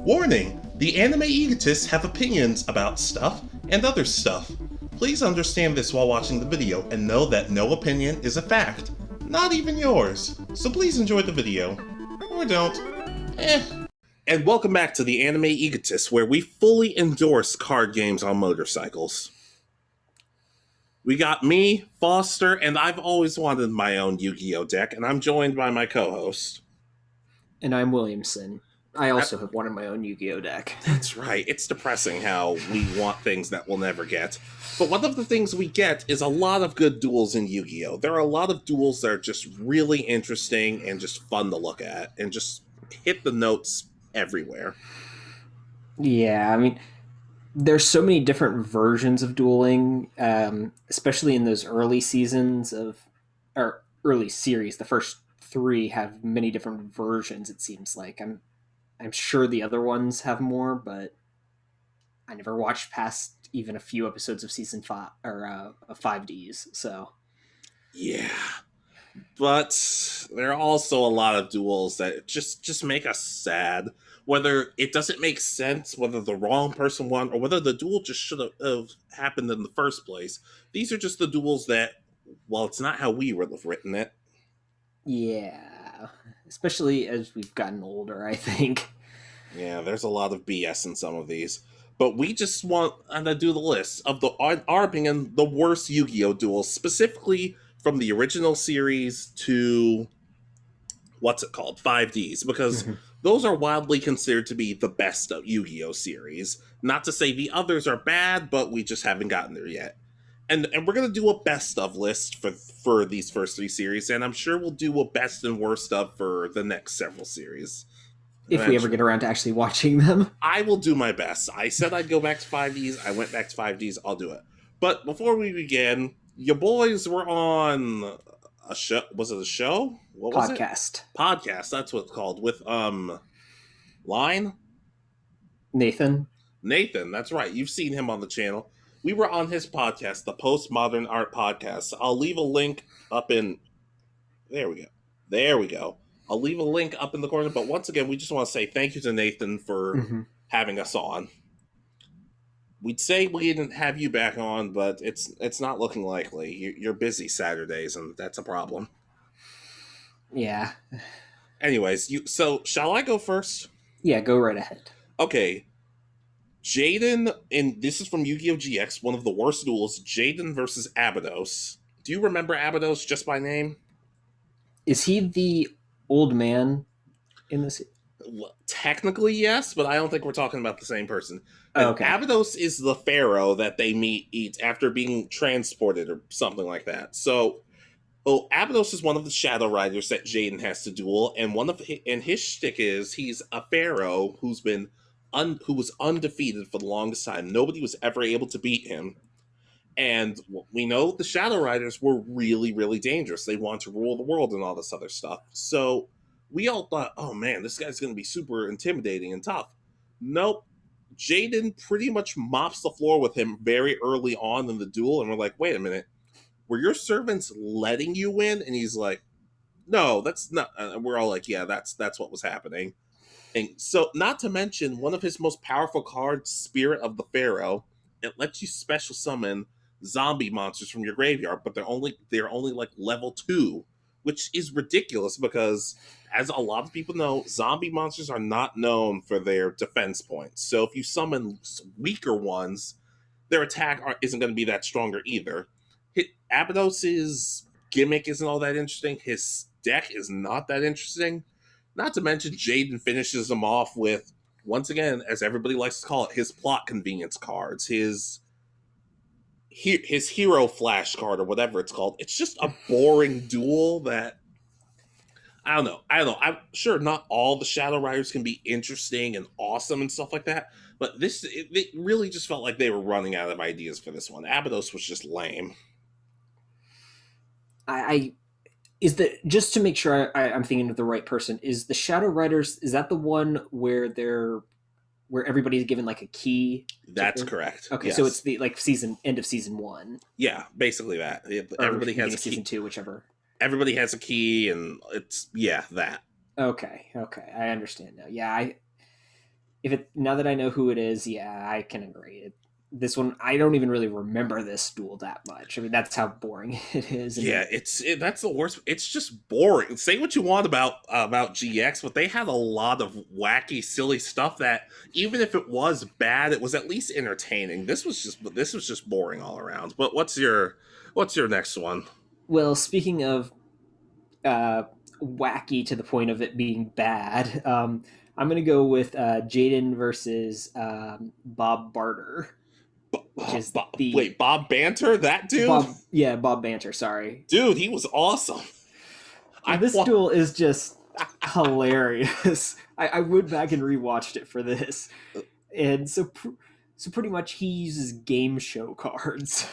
Warning! The Anime Egotists have opinions about stuff and other stuff. Please understand this while watching the video and know that no opinion is a fact, not even yours. So please enjoy the video. Or don't. And welcome back to the Anime Egotists, where we fully endorse card games on motorcycles. We got me, Foster, and I've always wanted my own Yu-Gi-Oh deck, and I'm joined by my co-host. And I'm Williamson. I also have wanted my own Yu-Gi-Oh deck. That's right. It's depressing how we want things that we'll never get. But one of the things we get is a lot of good duels in Yu-Gi-Oh! There are a lot of duels that are just really interesting and just fun to look at and just hit the notes everywhere. Yeah, I mean, there's so many different versions of dueling, especially in those early seasons or early series. The first three have many different versions, it seems like. I'm sure the other ones have more, but I never watched past even a few episodes of season 5 or 5D's. So yeah, but there are also a lot of duels that just make us sad. Whether it doesn't make sense, whether the wrong person won, or whether the duel just should have happened in the first place. These are just the duels that, well, it's not how we would have written it. yeah, especially as we've gotten older, I think. Yeah, there's a lot of BS in some of these. But we just want to do the list of our opinion, the worst Yu-Gi-Oh! Duels, specifically from the original series to, what's it called, 5D's, because those are widely considered to be the best of Yu-Gi-Oh! Series. Not to say the others are bad, but we just haven't gotten there yet. And we're going to do a best of list for these first three series, and I'm sure we'll do a best and worst of for the next several series. If we ever get around to actually watching them. I will do my best. I said I'd go back to 5Ds. I went back to 5Ds. I'll do it. But before we begin, your boys were on a show. Was it a show? What was it? Podcast. That's what it's called. With Line? Nathan, that's right. You've seen him on the channel. We were on his podcast, the Postmodern Art Podcast. I'll leave a link up in... There we go. I'll leave a link up in the corner, but once again, we just want to say thank you to Nathan for having us on. We'd say we didn't have you back on, but it's not looking likely. You're busy Saturdays, and that's a problem. Yeah. Anyways, so shall I go first? Yeah, go right ahead. Okay. Jaden, and this is from Yu-Gi-Oh! GX, one of the worst duels, Jaden versus Abydos. Do you remember Abydos just by name? Is he the old man in this? Well, technically, yes, but I don't think we're talking about the same person. Oh, okay. Abydos is the pharaoh that they eat after being transported or something like that. So, Abydos is one of the Shadow Riders that Jaden has to duel, and his shtick is he's a pharaoh who was undefeated for the longest time. Nobody was ever able to beat him. And we know the Shadow Riders were really, really dangerous. They want to rule the world and all this other stuff. So we all thought, oh man, this guy's going to be super intimidating and tough. Nope. Jaden pretty much mops the floor with him very early on in the duel. And we're like, wait a minute. Were your servants letting you win? And he's like, no, that's not. And we're all like, yeah, that's what was happening. And so, not to mention, one of his most powerful cards, Spirit of the Pharaoh, it lets you special summon zombie monsters from your graveyard, but they're only like level 2, which is ridiculous because, as a lot of people know, zombie monsters are not known for their defense points. So if you summon weaker ones, their attack isn't going to be that stronger either. Abydos's gimmick isn't all that interesting. His deck is not that interesting. Not to mention, Jaden finishes them off with, once again, as everybody likes to call it, his plot convenience cards, his hero flash card or whatever it's called. It's just a boring duel that I don't know. I'm sure not all the Shadow Riders can be interesting and awesome and stuff like that, but it really just felt like they were running out of ideas for this one. Abydos was just lame. Just to make sure I'm thinking of the right person, is the Shadow Riders, is that the one where everybody's given like a key? That's correct. Okay, yes. So it's the end of season 1. Yeah, basically that. Everybody has a key. Season 2, whichever. Everybody has a key, and it's that. Okay, I understand now. Yeah, if it now that I know who it is, yeah, I can agree. This one, I don't even really remember this duel that much. I mean, that's how boring it is, and Yeah, that's the worst. It's just boring. Say what you want about GX, but they had a lot of wacky, silly stuff that even if it was bad, it was at least entertaining. This was just boring all around. But what's your next one? well, speaking of uh, wacky to the point of it being bad, I'm gonna go with Jaden versus Bob Barter, which is the Wait, Bob Banter, that dude, Bob Banter. Sorry, dude, he was awesome. I this wa- duel is just hilarious. I went back and rewatched it for this, and so pretty much he uses game show cards,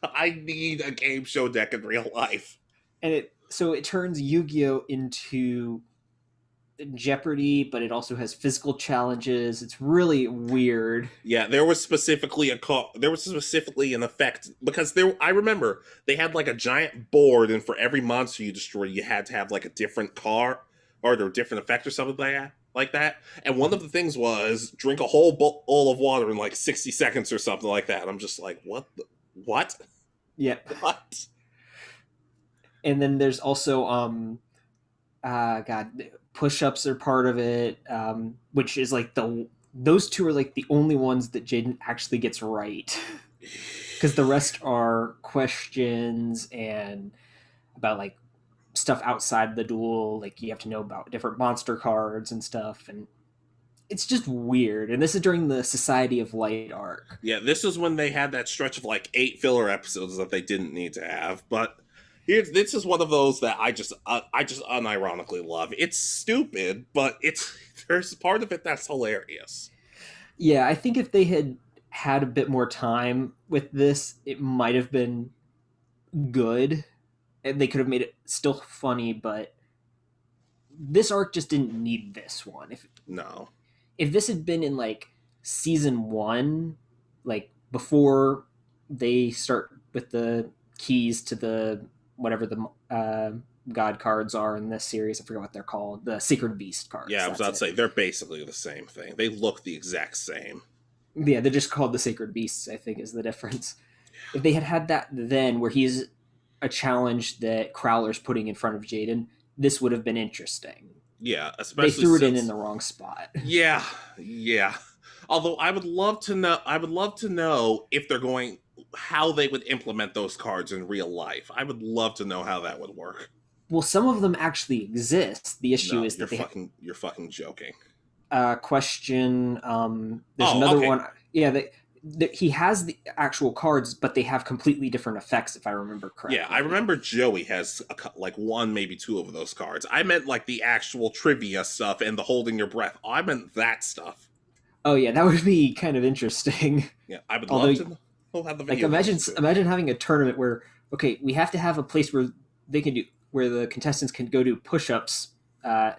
I need a game show deck in real life. and it turns Yu-Gi-Oh into Jeopardy, but it also has physical challenges. It's really weird. Yeah, there was specifically an effect because I remember they had like a giant board, and for every monster you destroyed, you had to have like a different car or a different effect or something like that. And one of the things was drink a whole bowl of water in like 60 seconds or something like that. I'm just like, what, Yep. what? And then there's also God, push-ups are part of it, which is like those two are like the only ones that Jaden actually gets right, because the rest are questions and about like stuff outside the duel. Like you have to know about different monster cards and stuff, and it's just weird. And this is during the Society of Light arc. Yeah, this is when they had that stretch of like 8 filler episodes that they didn't need to have. But this is one of those that I just unironically love. It's stupid, but it's there's part of it that's hilarious. Yeah, I think if they had a bit more time with this, it might have been good, and they could have made it still funny. But this arc just didn't need this one. No. If this had been in like season one, like before they start with the keys to the whatever the god cards are in this series, I forget what they're called, the Sacred Beast Yeah, cards. I was That's about to it. say they're basically the same thing. They look the exact same. Yeah, they're just called the Sacred Beasts, I think is the difference. If they had that then, where he's a challenge that Crowler's putting in front of Jaden, this would have been interesting. Yeah, They especially threw it in since the wrong spot. yeah, yeah. Although I would love to know if they're going how they would implement those cards in real life. I would love to know how that would work. Well, some of them actually exist. The issue No, is that you're fucking joking. question. There's Oh, another okay. one. Yeah, he has the actual cards, but they have completely different effects, if I remember Yeah, I correctly. remember Joey has like one, maybe two of those cards. I meant like the actual trivia stuff and the holding your breath. Oh, I meant that stuff. Oh yeah, that would be kind of interesting. Yeah, I would Although, love to know. We'll have the like, video games too. imagine having a tournament where okay, we have to have a place where they can do where the contestants can go do push-ups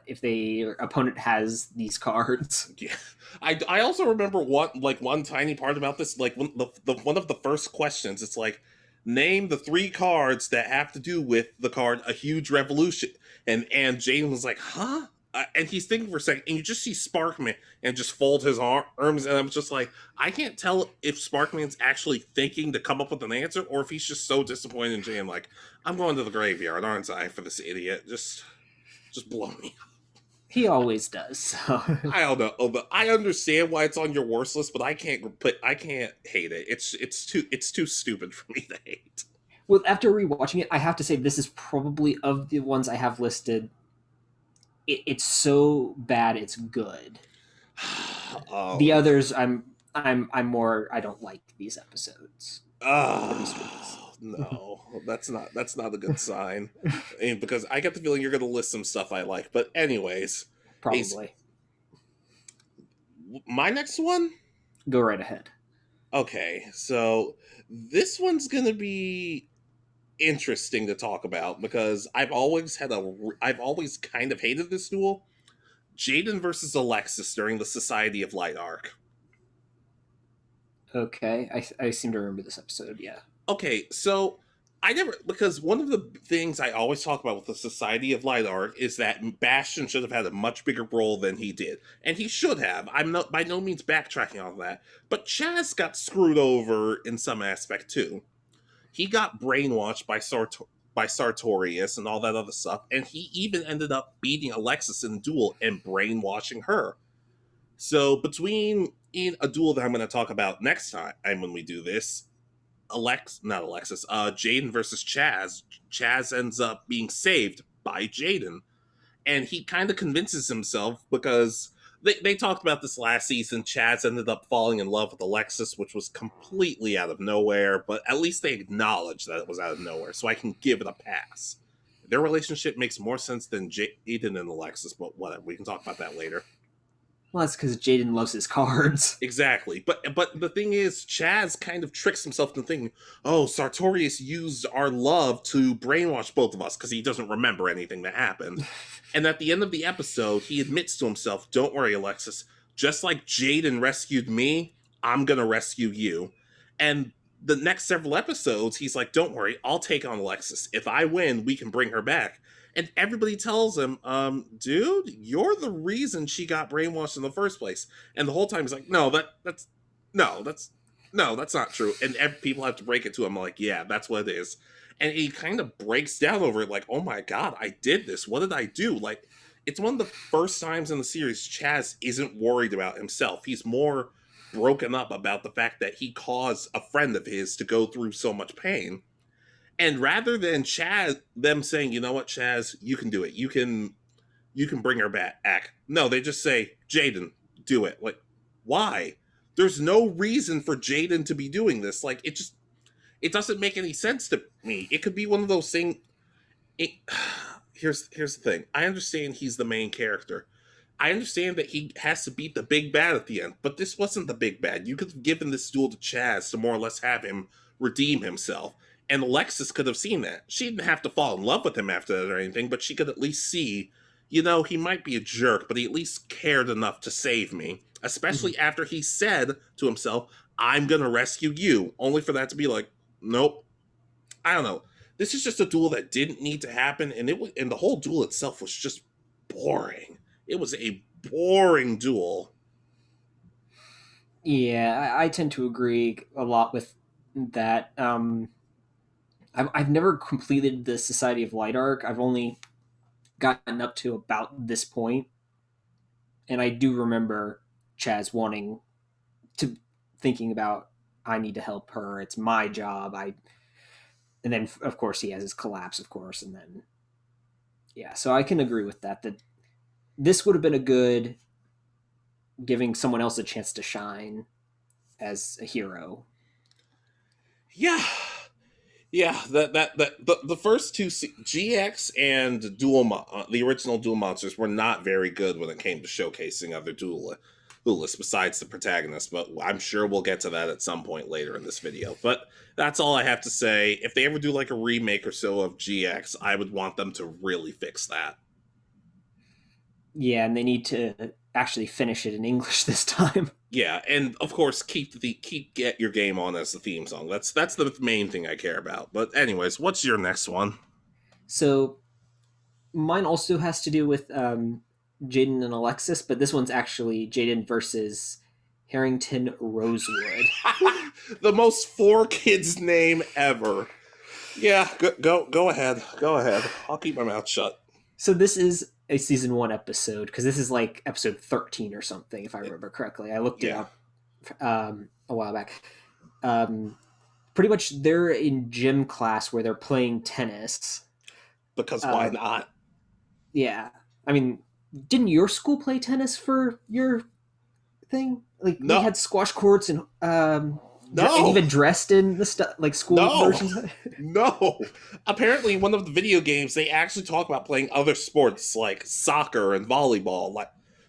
if their opponent has these cards. Yeah, I also remember one tiny part about this. Like the one of the first questions, it's like name the three cards that have to do with the card A Huge Revolution, and Jane was like, huh? And he's thinking for a second, and you just see Sparkman and just fold his arms, and I'm just like, I can't tell if Sparkman's actually thinking to come up with an answer, or if he's just so disappointed in Jane, like, I'm going to the graveyard, aren't I, for this idiot? Just blow me. He always does. So. I don't know, but I understand why it's on your worst list, but I can't hate it. It's too stupid for me to hate. Well, after rewatching it, I have to say this is probably of the ones I have listed. It's so bad it's good. The um, others, I'm more. I don't like these episodes. At least for these. no, that's not a good sign. Because I get the feeling you're going to list some stuff I like. But anyways, Ace, Probably my next one. go right ahead. Okay, so this one's going to be interesting to talk about because I've always kind of hated this duel. Jaden versus Alexis during the Society of Light arc. Okay, I seem to remember this episode. Yeah. Okay, so I never, because one of the things I always talk about with the Society of Light Arc is that Bastion should have had a much bigger role than he did, and he should have. I'm not by no means backtracking on that, but Chaz got screwed over in some aspect too. He got brainwashed by Sartorius and all that other stuff, and he even ended up beating Alexis in a duel and brainwashing her. So between in a duel that I'm going to talk about next time when we do this, not Alexis, Jaden versus Chaz. Chaz ends up being saved by Jaden, and he kind of convinces himself because they talked about this last season. Chaz ended up falling in love with Alexis, which was completely out of nowhere, but at least they acknowledged that it was out of nowhere, so I can give it a pass. Their relationship makes more sense than Jaden and Alexis, but whatever. We can talk about that later. Well, that's because Jaden loves his cards. Exactly. But the thing is, Chaz kind of tricks himself into thinking, oh, Sartorius used our love to brainwash both of us because he doesn't remember anything that happened. And at the end of the episode, he admits to himself, don't worry, Alexis, just like Jaden rescued me, I'm gonna rescue you. And the next several episodes, he's like, don't worry, I'll take on Alexis. If I win, we can bring her back. And everybody tells him, dude, you're the reason she got brainwashed in the first place. And the whole time he's like, that's not true. And people have to break it to him like, yeah, that's what it is. And he kind of breaks down over it like, oh my god, I did this. What did I do? Like, it's one of the first times in the series Chaz isn't worried about himself. He's more broken up about the fact that he caused a friend of his to go through so much pain. And rather than them saying, you know what, Chaz, you can do it. You can bring her back. No, they just say, Jaden, do it. Like, why? There's no reason for Jaden to be doing this. Like, it doesn't make any sense to me. It could be one of those things. It, here's the thing. I understand he's the main character. I understand that he has to beat the big bad at the end, but this wasn't the big bad. You could have given this duel to Chaz to more or less have him redeem himself. And Alexis could have seen that. She didn't have to fall in love with him after that or anything, but she could at least see, he might be a jerk, but he at least cared enough to save me. Especially after he said to himself, I'm gonna rescue you, only for that to be like, nope. I don't know. This is just a duel that didn't need to happen, and the whole duel itself was just boring. It was a boring duel. Yeah, I tend to agree a lot with that. I've never completed the Society of Light arc. I've only gotten up to about this point, and I do remember Chaz wanting to thinking about I need to help her. It's my job. And then of course he has his collapse, of course, and then yeah. So I can agree with that. That this would have been a good giving someone else a chance to shine as a hero. Yeah, yeah. The first two GX and the original Duel Monsters were not very good when it came to showcasing other duelists besides the protagonist. But I'm sure we'll get to that at some point later in this video. But that's all I have to say. If they ever do like a remake or so of GX, I would want them to really fix that. Yeah, and they need to actually finish it in English this time. Yeah, and of course keep Get Your Game On as the theme song. That's the main thing I care about. But anyways, what's your next one? So mine also has to do with Jaden and Alexis, but this one's actually Jaden versus Harrington Rosewood. The most four kids name ever. Yeah, go ahead. Go ahead. I'll keep my mouth shut. So this is a season 1 episode because this is like episode 13 or something, if I remember correctly. I looked it Yeah. up a while back. Pretty much, they're in gym class where they're playing tennis. Because why not? Yeah, I mean, didn't your school play tennis for your thing? Like we No. had squash courts and No. and even dressed in the stuff like school No. versions. No. Apparently, in one of the video games, they actually talk about playing other sports like soccer and volleyball.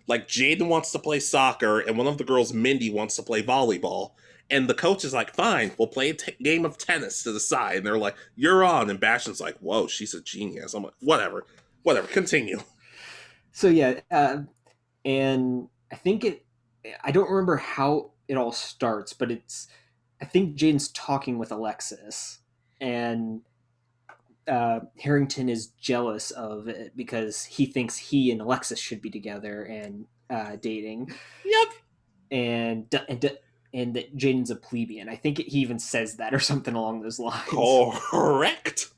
Like Jaden wants to play soccer, and one of the girls, Mindy, wants to play volleyball. And the coach is like, fine, we'll play a game of tennis to the side. And they're like, you're on. And Bastion's like, whoa, she's a genius. I'm like, whatever. Continue. So yeah, and I think it. I don't remember how it all starts, but I think Jaden's talking with Alexis, and Harrington is jealous of it because he thinks he and Alexis should be together and dating, Yep. and that Jaden's a plebeian. I think he even says that or something along those lines. Correct.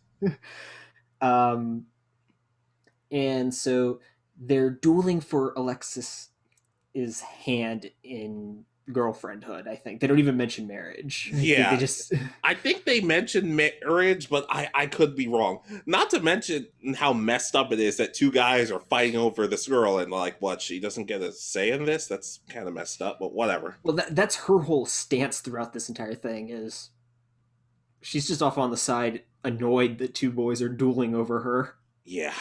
Um, and so they're dueling for Alexis's hand in girlfriendhood. I think they don't even mention marriage. I think they Yeah. just I think they mentioned marriage, but I could be wrong. Not to mention how messed up it is that two guys are fighting over this girl and like, what, she doesn't get a say in this? That's kind of messed up, but whatever. well, that's her whole stance throughout this entire thing is she's just off on the side, annoyed that two boys are dueling over her, Yeah.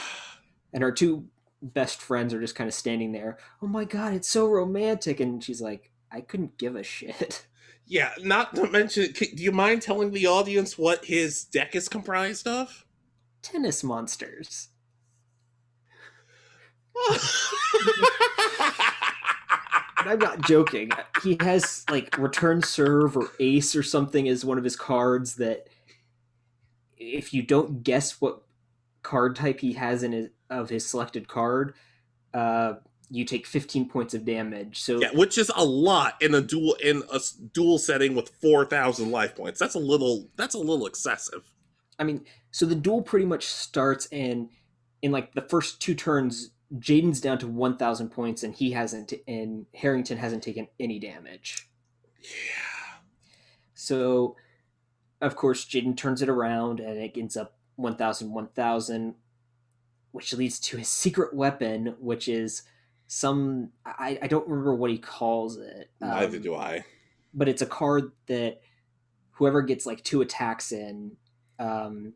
and her two best friends are just kind of standing there. Oh my god, it's so romantic, and she's like, I couldn't give a shit. Yeah, not to mention, do you mind telling the audience what his deck is comprised of? Tennis monsters. And I'm not joking. He has like return serve or ace or something as one of his cards that if you don't guess what card type he has in his selected card, uh, you take 15 points of damage. So Yeah, which is a lot in a duel setting with 4,000 life points. That's a little excessive. I mean, so the duel pretty much starts, and in like the first two turns, Jaden's down to 1,000 points, and and Harrington hasn't taken any damage. Yeah. So of course, Jaden turns it around, and it ends up 1,000, 1,000, which leads to his secret weapon, which is I don't remember what he calls it. Neither do I. But it's a card that whoever gets like two attacks in um,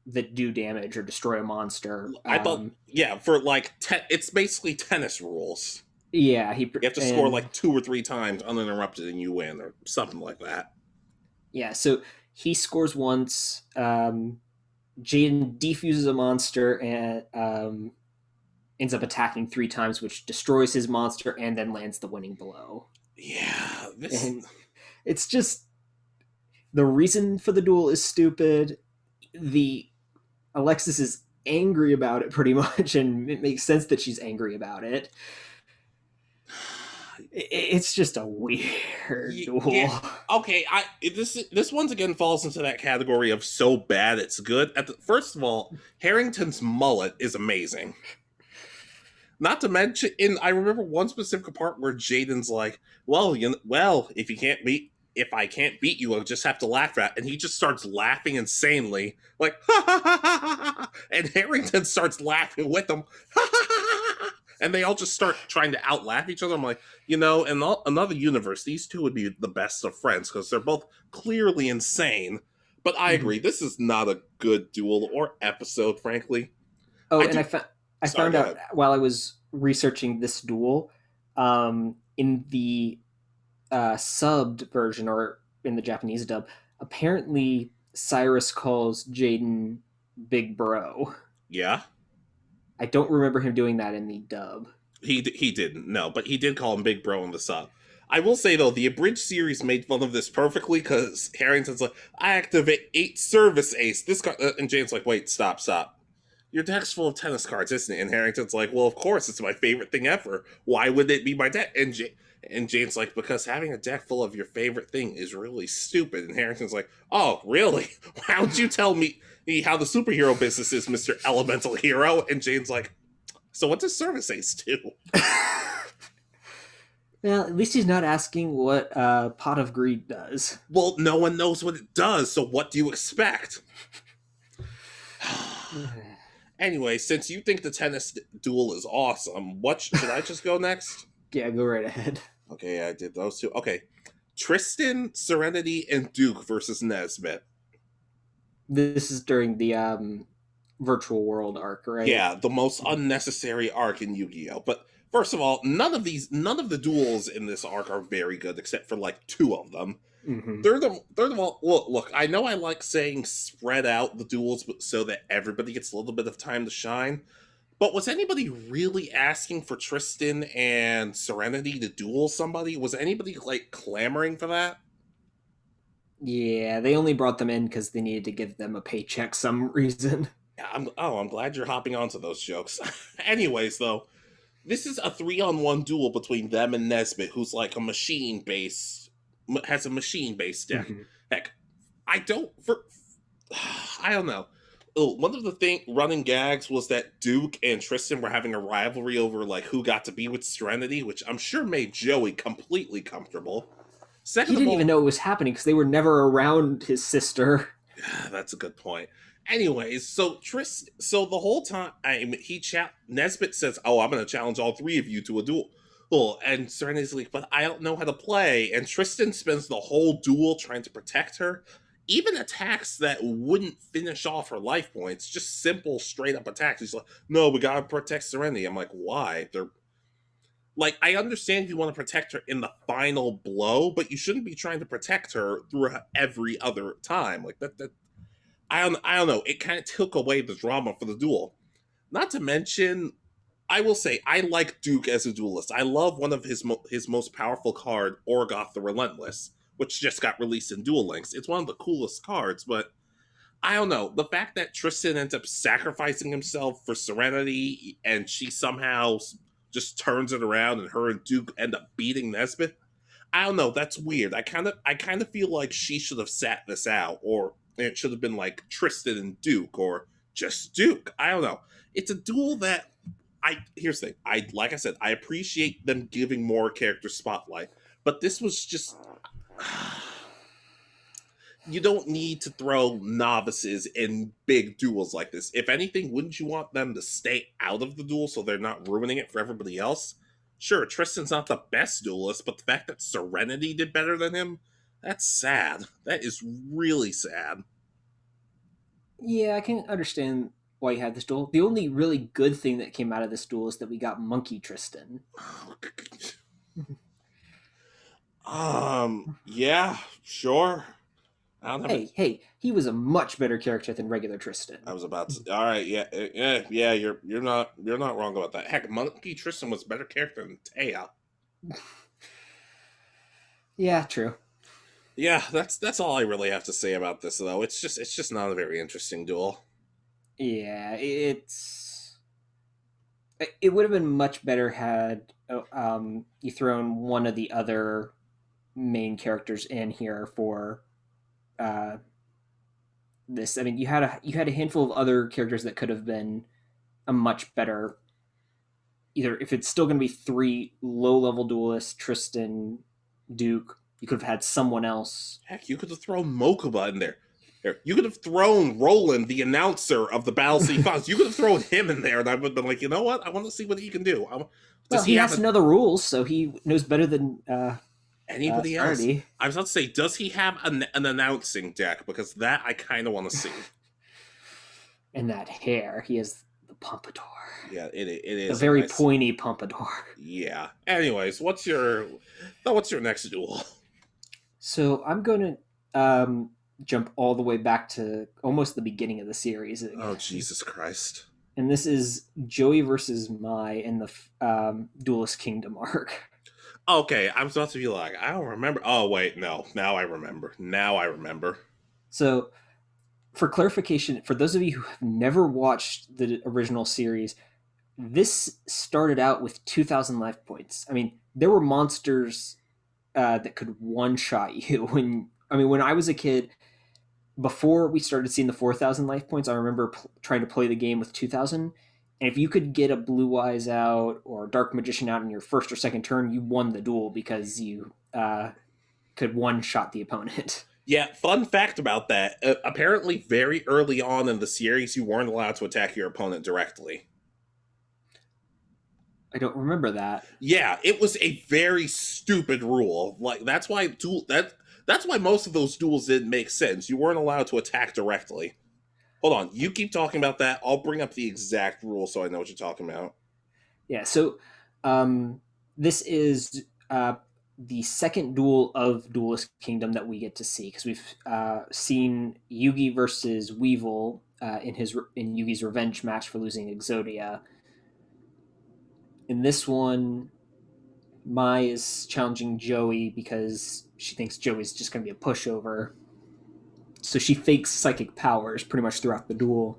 that do damage or destroy a monster. I thought, yeah, for like it's basically tennis rules. Yeah, You have to score like 2 or 3 times uninterrupted, and you win, or something like that. yeah. So he scores once. Jaden defuses a monster and ends up attacking 3 times, which destroys his monster and then lands the winning blow. Yeah, And it's just the reason for the duel is stupid. The Alexis is angry about it pretty much, and it makes sense that she's angry about it. It's just a weird duel. Yeah. Okay, this once again falls into that category of so bad it's good. First of all, Harrington's mullet is amazing. Not to mention, I remember one specific part where Jaden's like, "Well, if I can't beat you, I'll just have to laugh at," and he just starts laughing insanely, like, ha ha ha ha ha, and Harrington starts laughing with him, ha ha ha ha, and they all just start trying to outlaugh each other. I'm like, in another universe, these two would be the best of friends because they're both clearly insane. But I agree, this is not a good duel or episode, frankly. Oh, I and do. I Sorry, found go out ahead. while I was researching this duel, in the subbed version or in the Japanese dub, apparently Cyrus calls Jaden Big Bro. Yeah. I don't remember him doing that in the dub. He didn't, no, but he did call him Big Bro in the sub. I will say though, the abridged series made fun of this perfectly because Harrington's like, I activate 8 service ace. This card, and Jane's like, wait, stop. Your deck's full of tennis cards, isn't it? And Harrington's like, well, of course, it's my favorite thing ever. Why would it be my deck? And Jane's like, because having a deck full of your favorite thing is really stupid. And Harrington's like, oh, really? Why don't you tell me how the superhero business is, Mr. Elemental Hero? And Jane's like, so what does service ace do? Well, at least he's not asking what Pot of Greed does. Well, no one knows what it does, so what do you expect? Anyway, since you think the tennis duel is awesome, should I just go next? Yeah, go right ahead. Okay, I did those two. Okay. Tristan, Serenity, and Duke versus Nesbit. This is during the virtual world arc, right? Yeah, the most unnecessary arc in Yu-Gi-Oh! But first of all, none of the duels in this arc are very good, except for like 2 of them. Mm-hmm. Third of all, look, I know I like saying spread out the duels so that everybody gets a little bit of time to shine, but was anybody really asking for Tristan and Serenity to duel somebody? Was anybody like clamoring for that? Yeah, they only brought them in because they needed to give them a paycheck some reason. Yeah, I'm glad you're hopping onto those jokes. Anyways, though, this is a 3-on-1 duel between them and Nesbit, who's like a machine based has a machine based deck. Mhm. Heck, I don't for I don't know. Oh, one of the thing running gags was that Duke and Tristan were having a rivalry over like who got to be with Serenity, which I'm sure made Joey completely comfortable. He Second of didn't even all, know it was happening because they were never around his sister. that's a good point. Anyways, so the whole time Nesbit says, "Oh, I'm going to challenge all three of you to a duel." Well, and Serenity's like, "But I don't know how to play." And Tristan spends the whole duel trying to protect her, even attacks that wouldn't finish off her life points, just simple, straight up attacks. He's like, "No, we gotta protect Serenity." I'm like, "Why?" They're like, I understand you want to protect her in the final blow, but you shouldn't be trying to protect her through every other time. Like that I don't know. It kind of took away the drama for the duel. Not to mention, I will say I like Duke as a duelist. I love one of his most powerful card, Orgoth the Relentless, which just got released in Duel Links. It's one of the coolest cards, but I don't know. The fact that Tristan ends up sacrificing himself for Serenity and she somehow just turns it around and her and Duke end up beating Nesbit. I don't know. That's weird. I kind of feel like she should have sat this out, or it should have been like Tristan and Duke, or just Duke. I don't know. It's a duel that here's the thing. I like I said, I appreciate them giving more character spotlight, but this was just you don't need to throw novices in big duels like this. If anything, wouldn't you want them to stay out of the duel so they're not ruining it for everybody else? Sure, Tristan's not the best duelist, but the fact that Serenity did better than him, that's sad. That is really sad. Yeah, I can understand why you had this duel. The only really good thing that came out of this duel is that we got Monkey Tristan. Yeah, sure. I don't have it. Hey, he was a much better character than regular I Tristan. was about to. All right, yeah, yeah. You're not wrong about that. Heck, Monkey Tristan was a better character than Taya. Yeah, true. Yeah, that's all I really have to say about this though. It's just not a very interesting duel. Yeah, it would have been much better had you thrown one of the other main characters in here for uh, this. I mean, you had a handful of other characters that could have been a much better. Either if it's still going to be three low level duelists, Tristan, Duke, you could have had someone else. Heck, you could have thrown Mokuba in there. You could have thrown Roland, the announcer of the Battle Sea Fox. You could have thrown him in there, and I would have been like, you know what? I want to see what he can do. Well, Does he he have has to know the rules, so he knows better than anybody else? Serenity. I was about to say, does he have an announcing deck? Because that I kind of want to see. And that hair, he has the pompadour, Yeah, it the is a very nice. pointy pompadour. Yeah. Anyways, what's your next duel? So I'm going to jump all the way back to almost the beginning of the series, Oh Jesus Christ. and this is Joey versus Mai in the Duelist Kingdom arc. Okay, I was about to be like, I don't remember. Oh wait, no. Now I remember. Now I remember. So, for clarification, for those of you who have never watched the original series, this started out with 2,000 life points. I mean, there were monsters that could one shot you. When I was a kid, before we started seeing the 4,000 life points, I remember trying to play the game with 2,000. And if you could get a Blue Eyes out or a Dark Magician out in your first or second turn, you won the duel because you could one shot the opponent. Yeah, fun fact about that. Apparently, very early on in the series, you weren't allowed to attack your opponent directly. I don't remember that. Yeah, it was a very stupid rule. Like that's why most of those duels didn't make sense. You weren't allowed to attack directly. Hold on, you keep talking about that. I'll bring up the exact rule so I know what you're talking about. Yeah, so this is the second duel of Duelist Kingdom that we get to see because we've seen Yugi versus Weevil in Yugi's revenge match for losing Exodia. In this one, Mai is challenging Joey because she thinks Joey's just going to be a pushover. So she fakes psychic powers pretty much throughout the duel.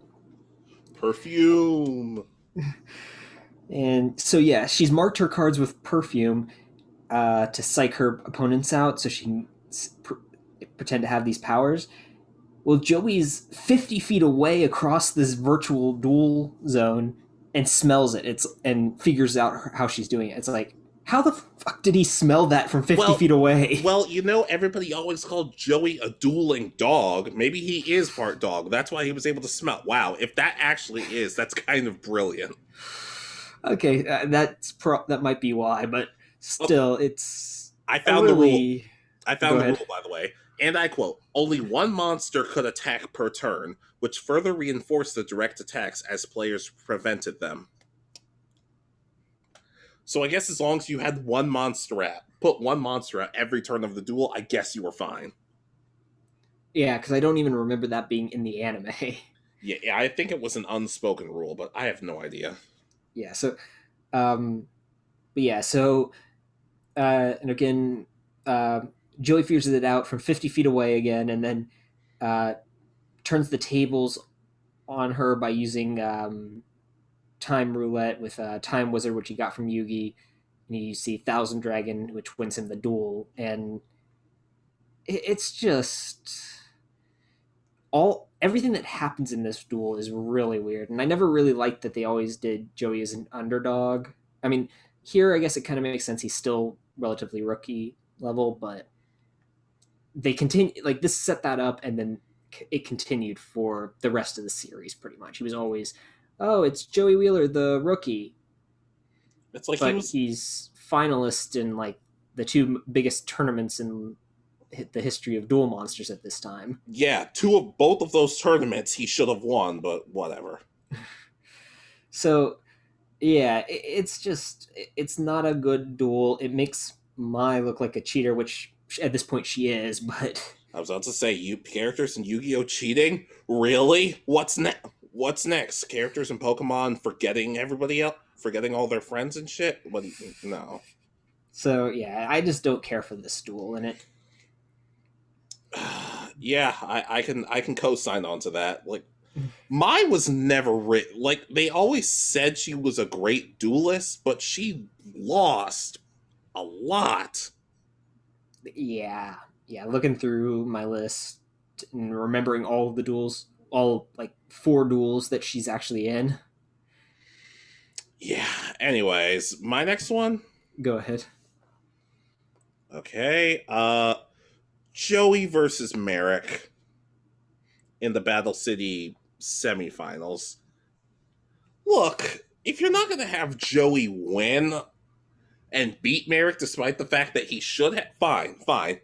Perfume. And so, yeah, she's marked her cards with perfume to psych her opponents out so she can pretend to have these powers. Well, Joey's 50 feet away across this virtual duel zone and smells it. And figures out how she's doing it. It's like, how the fuck did he smell that from 50 Well, feet away? well, everybody always called Joey a dueling dog. Maybe he is part dog. That's why he was able to smell. Wow, if that actually is, that's kind of brilliant. Okay, that might be why, but Oh, still, it's I a found the rule. really. I Go found the ahead. rule, by the way. And I quote, only one monster could attack per turn, which further reinforced the direct attacks as players prevented them. So I guess as long as you had put one monster out every turn of the duel, I guess you were fine. Yeah, because I don't even remember that being in the anime. Yeah, I think it was an unspoken rule, but I have no idea. Yeah, so, um, but yeah, so, and again, uh, Joey figures it out from 50 feet away again, and then uh, turns the tables on her by using time roulette with time wizard, which he got from Yugi. And you see Thousand Dragon, which wins him the duel, and it's just all everything that happens in this duel is really weird. And I never really liked that they always did Joey as an underdog. I mean, here I guess it kind of makes sense. He's still relatively rookie level, but they continue like this set that up, and then it continued for the rest of the series. Pretty much, he was always, oh, it's Joey Wheeler, the rookie, It's like he but was, he's finalist in like the two biggest tournaments in the history of Duel Monsters at this time. yeah, both of those tournaments he should have won, but whatever. So yeah, it's not a good duel. It makes Mai look like a cheater, which at this point she is, but I was about to say, you characters in Yu-Gi-Oh cheating? Really? What's next? Characters in Pokemon forgetting everybody else, forgetting all their friends and shit? What? No. so yeah, I just don't care for this duel, and it Yeah, I can co-sign on to that. Like, Mai was never like they always said she was a great duelist, but she lost a lot. yeah, yeah, looking through my list and remembering all of the duels, all like four duels that she's actually in. Yeah. Anyways, my next one. Go ahead. Okay. Joey versus Merrick in the Battle City semifinals. Look, if you're not going to have Joey win and beat Merrick despite the fact that he should have, fine, fine.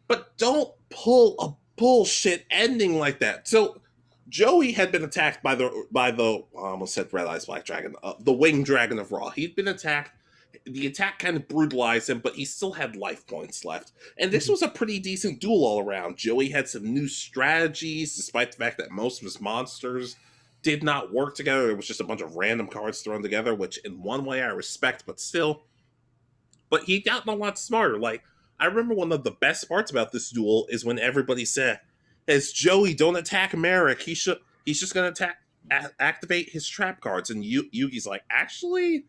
But don't pull a bullshit ending like that. So Joey had been attacked by the I almost said Red Eyes Black Dragon, the Winged Dragon of Raw. He'd been attacked. The attack kind of brutalized him, but he still had life points left. And this was a pretty decent duel all around. Joey had some new strategies, despite the fact that most of his monsters did not work together. It was just a bunch of random cards thrown together, which in one way I respect, but still. But he got a lot smarter. Like, I remember one of the best parts about this duel is when everybody said, "As Joey, don't attack Merrick. He's just gonna activate his trap cards." And Yugi's like, actually,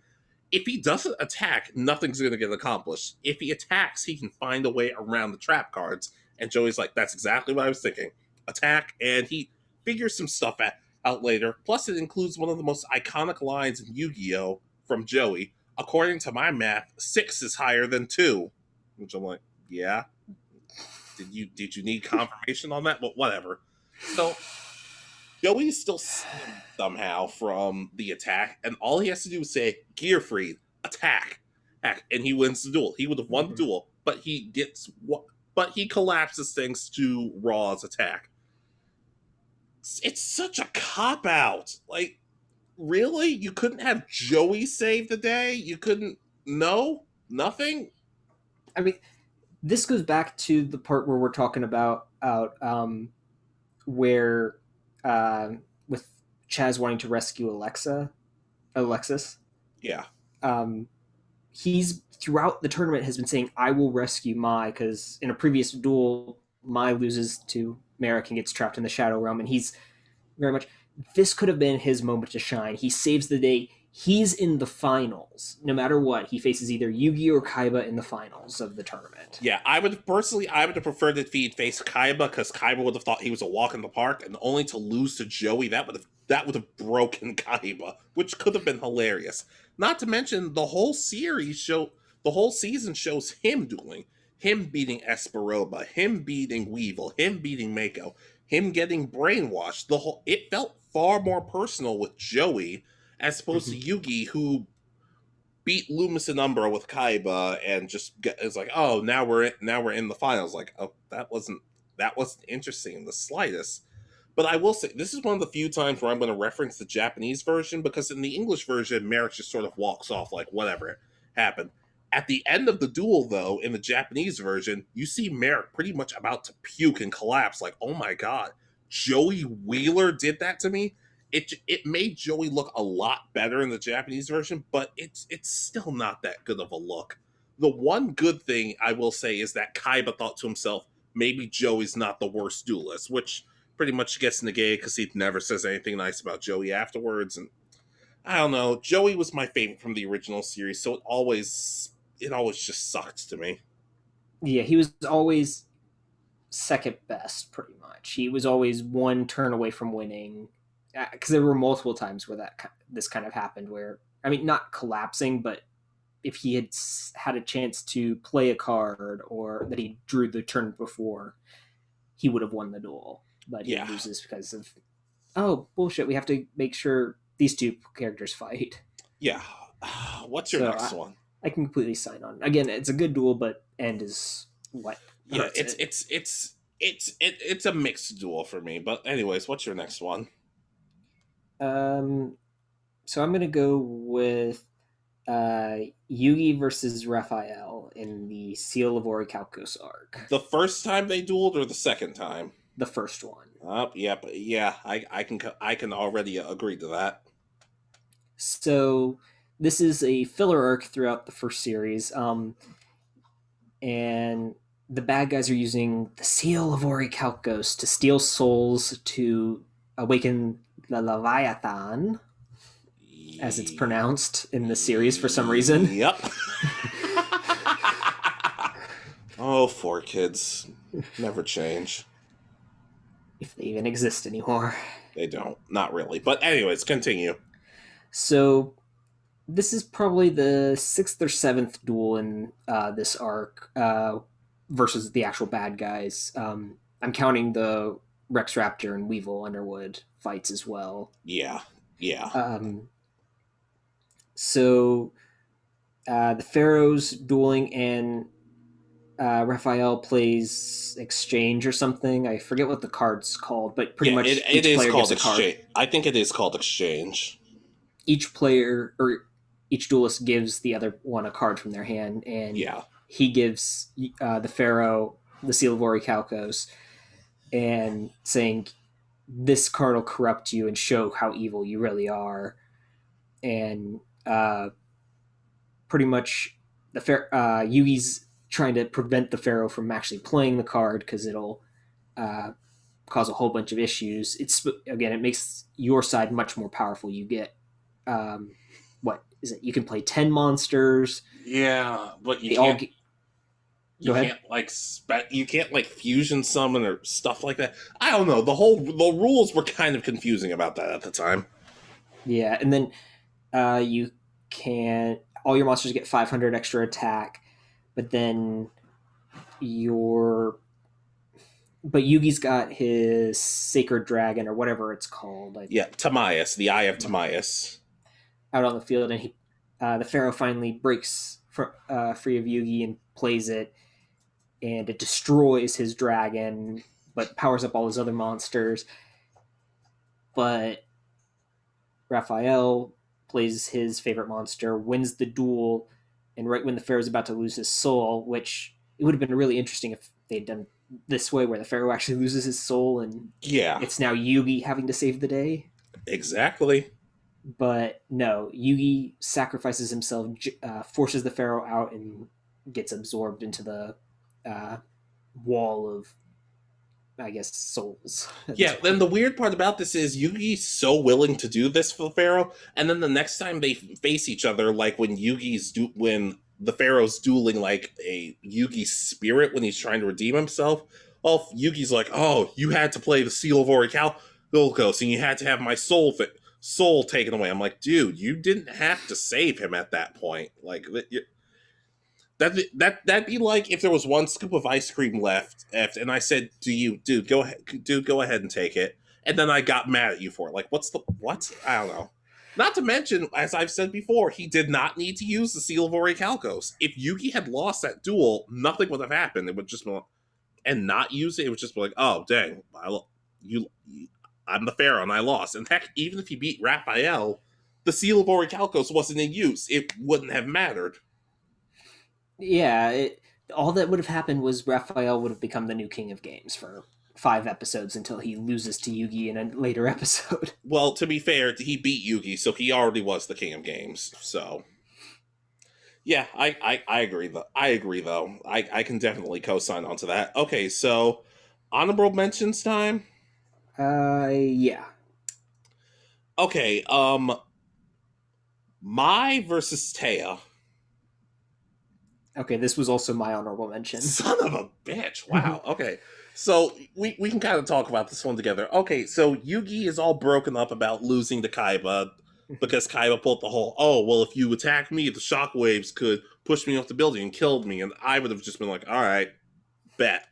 if he doesn't attack, nothing's gonna get accomplished. If he attacks, he can find a way around the trap cards. And Joey's like, that's exactly what I was thinking. Attack, and he figures some stuff out later. Plus, it includes one of the most iconic lines in Yu-Gi-Oh from Joey. According to my math, 6 is higher than 2. Which I'm like, yeah. Did you need confirmation on that? But whatever. So Joey's still stunned somehow from the attack, and all he has to do is say, Gearfried, attack. And he wins the duel. He would have won the duel, but he collapses things to Raw's attack. It's such a cop out. Like, really? You couldn't have Joey save the day? You couldn't? No? Nothing? I mean, this goes back to the part where we're talking about where uh, with Chaz wanting to rescue Alexis. Yeah. Um, he's throughout the tournament has been saying, "I will rescue Mai," because in a previous duel, Mai loses to American gets trapped in the Shadow Realm, and he's very much, this could have been his moment to shine. He saves the day. He's in the finals. No matter what, he faces either Yugi or Kaiba in the finals of the tournament. Yeah, I would have preferred if he'd faced Kaiba, because Kaiba would have thought he was a walk in the park, and only to lose to Joey, that would have broken Kaiba, which could have been hilarious. Not to mention the whole season shows him dueling, him beating Esperoba, him beating Weevil, him beating Mako, him getting brainwashed. It felt far more personal with Joey as opposed to Mm-hmm. Yugi, who beat Loomis and Umbra with Kaiba, and it's like, oh, now we're in the finals. Like, oh, that wasn't interesting in the slightest. But I will say, this is one of the few times where I'm going to reference the Japanese version, because in the English version, Merrick just sort of walks off like whatever happened. At the end of the duel, though, in the Japanese version, you see Merrick pretty much about to puke and collapse. Like, oh my god, Joey Wheeler did that to me. It made Joey look a lot better in the Japanese version, but it's still not that good of a look. The one good thing I will say is that Kaiba thought to himself, maybe Joey's not the worst duelist, which pretty much gets negated because he never says anything nice about Joey afterwards. And I don't know, Joey was my favorite from the original series, so it always just sucked to me. Yeah, he was always second best, pretty much. He was always one turn away from winning. Because there were multiple times where this kind of happened, where, I mean, not collapsing, but if he had had a chance to play a card or that he drew the turn before, he would have won the duel. But he Yeah, loses because of, oh, bullshit, we have to make sure these two characters fight. yeah. What's your So next one? I can completely sign on. Again, it's a good duel, but end is what Yeah, hurts it's it. it's it's it's a mixed duel for me. But anyways, what's your next one? Um, so I'm gonna go with uh, Yugi versus Raphael in the Seal of Orichalcos arc, The first time they dueled, or the second time? the first one. Yep, yeah. I can already agree to that. So this is a filler arc throughout the first series, and the bad guys are using the Seal of Orichalcos to steal souls to awaken the Leviathan, as it's pronounced in the series for some reason. Yep. Oh, 4 kids never change. If they even exist anymore. They don't. Not really. But anyways, continue. So this is probably the sixth or seventh duel in this arc versus the actual bad guys. I'm counting the Rex Raptor and Weevil Underwood fights as well. Yeah. Yeah. Um, so the Pharaohs dueling, and Raphael plays Exchange or something. I forget what the card's called, but pretty Yeah, much it each is player called gets a card. exchange. I think it is called exchange. Each player or each duelist gives the other one a card from their hand, and Yeah. he gives the Pharaoh the Seal of Orichalcos, and saying, "This card will corrupt you and show how evil you really are." And pretty much Yugi's trying to prevent the Pharaoh from actually playing the card because it'll uh, cause a whole bunch of issues. It makes your side much more powerful. You get what is it? You can play 10 monsters. Yeah, but you They all can't get, you go ahead. can't like you can't like fusion summon or stuff like that. I don't know. The rules were kind of confusing about that at the time. Yeah, and then you can all your monsters get 500 extra attack, but then your but Yugi's got his sacred dragon or whatever it's called, Yeah, Timaeus, the Eye of Timaeus. out on the field, and the Pharaoh finally breaks free of Yugi and plays it, and it destroys his dragon, but powers up all his other monsters. But Raphael plays his favorite monster, wins the duel, and right when the Pharaoh's about to lose his soul, which it would have been really interesting if they'd done this way, where the Pharaoh actually loses his soul, and Yeah, it's now Yugi having to save the day. exactly. But no, Yugi sacrifices himself, forces the Pharaoh out, and gets absorbed into the uh, wall of I guess, souls at this Yeah, then point. the weird part about this is Yugi's so willing to do this for the Pharaoh, and then the next time they face each other, like when the Pharaoh's dueling like a Yugi spirit when he's trying to redeem himself. Well, Yugi's like, "Oh, you had to play the Seal of Orichalcos, and you had to have my soul taken away." I'm like, "Dude, you didn't have to save him at that point. Like that'd be like if there was one scoop of ice cream left, and I said to you, dude, go ahead and take it, and then I got mad at you for it. Like, what's the what? I don't know. Not to mention, as I've said before, he did not need to use the Seal of Orichalcos. If Yugi had lost that duel, nothing would have happened. It would just be, and not use it. It would just be like, oh dang, you, I'm the Pharaoh and I lost. And heck, even if he beat Raphael, the Seal of Orichalcos wasn't in use. It wouldn't have mattered. Yeah, all that would have happened was Raphael would have become the new king of games for 5 episodes until he loses to Yugi in a later episode. Well, to be fair, he beat Yugi, so he already was the king of games. So yeah, I agree. I agree though. I can definitely co-sign onto that. Okay, so honorable mentions time. Yeah. Okay, Mai versus Taya. Okay, this was also my honorable mention. Son of a bitch! Wow. Okay, so we can kind of talk about this one together. Okay, so Yugi is all broken up about losing to Kaiba because Kaiba pulled the whole, oh well, if you attack me, the shockwaves could push me off the building and killed me, and I would have just been like, all right, bet.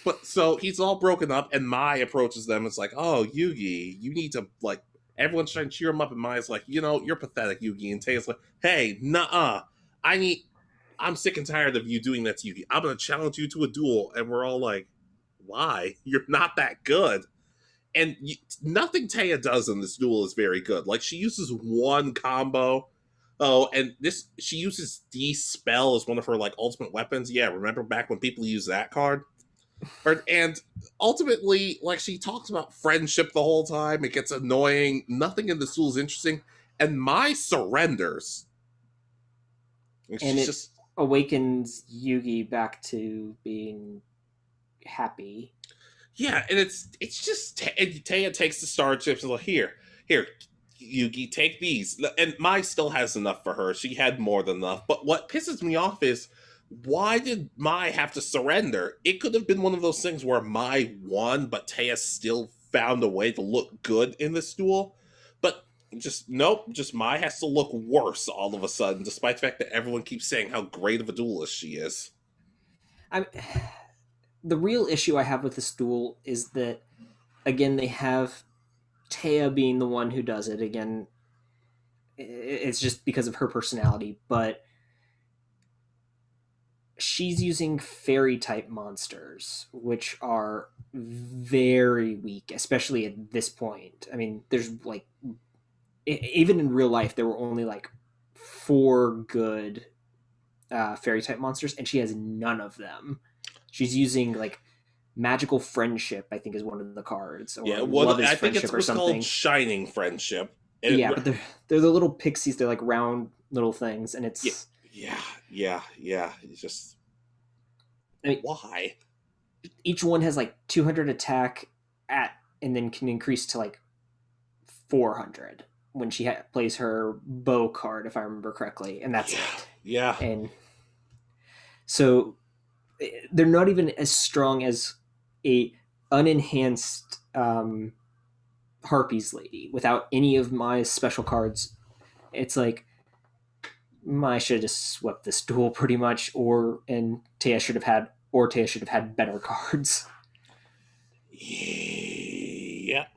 But so he's all broken up, and Mai approaches them. It's like, oh, Yugi, you need to like. Everyone's trying to cheer him up, and Mai's like, you're pathetic, Yugi. And Taya's like, hey, nah, I need. I'm sick and tired of you doing that to Yugi. I'm gonna challenge you to a duel, and we're all like, why? You're not that good. And nothing Taya does in this duel is very good. Like she uses one combo. Oh, and this she uses D spell as one of her like ultimate weapons. Yeah, remember back when people used that card? And ultimately, like she talks about friendship the whole time. It gets annoying. Nothing in the duel is interesting. And Mai surrenders. And And she's it just awakens Yugi back to being happy. yeah, and it's just and Taya takes the star chips and like here, Yugi, take these. And Mai still has enough for her. She had more than enough. But what pisses me off is why did Mai have to surrender? It could have been one of those things where Mai won, but Taya still found a way to look good in this duel. But just nope, just Mai has to look worse all of a sudden, despite the fact that everyone keeps saying how great of a duelist she is. I The real issue I have with this duel is that again they have Taya being the one who does it. Again, it's just because of her personality, but she's using fairy type monsters, which are very weak, especially at this point. I mean, there's like, even in real life, there were only like 4 good fairy type monsters, and she has none of them. She's using like magical friendship, I think is one of the cards, Yeah, or well, love is I think it friendship or was called something. Shining Friendship. And Yeah, but they're the little pixies. They're like round little things, and yeah, it's yeah. It's just I mean, why? each one has like 200 attack at, and then can increase to like 400 when she plays her bow card, if I remember correctly, and that's Yeah, it. yeah, And so they're not even as strong as a unenhanced Harpies lady without any of my special cards. It's like I should have just swept this duel pretty much, or Taya should have had better cards. yep,